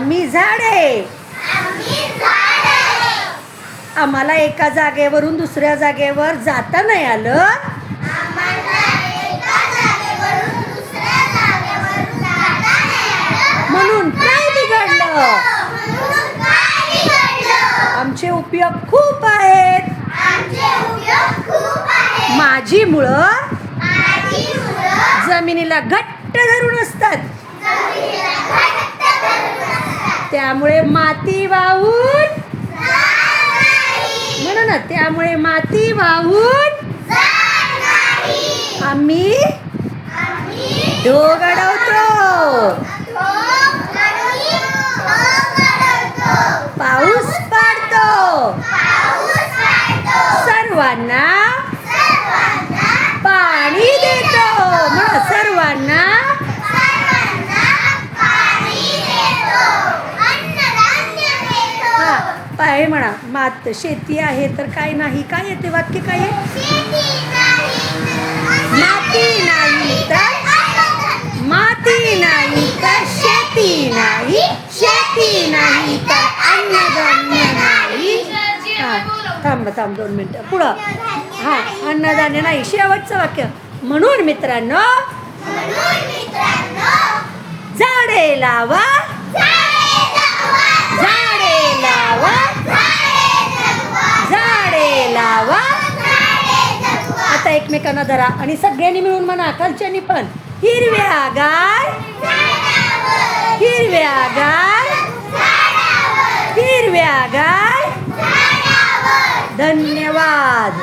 आम्ही झाडे. आम्हाला एका जागेवरून दुसऱ्या जागेवर जाता नाही आलं. म्हणून काय बिघडलं? आमचे उपयोग खूप आहेत. माझी मुळं जमिनीला घट्ट धरून असतात. त्यामुळे माती वाहून म्हणून ना, त्यामुळे माती वाहून आम्ही ढोग अडवतो. पाऊस पाडतो. सर्वांना पाणी देतो. म्हणून सर्वांना पाय म्हणा. मात शेती आहे तर काय नाही. काय येते वाक्य? काय आहे? माती नाही तर शेती नाही. शेती नाही तर अन्नधान्य नाही. थांब 2 मिनिटं पुढं. अन्नधान्य नाही. शेवटचं वाक्य. म्हणून मित्रांनो, झाडे लावा. आता एकमेकांना धरा आणि सगळ्यांनी मिळून म्हणा. खालच्यांनी पण. हिरव्यागार धन्यवाद.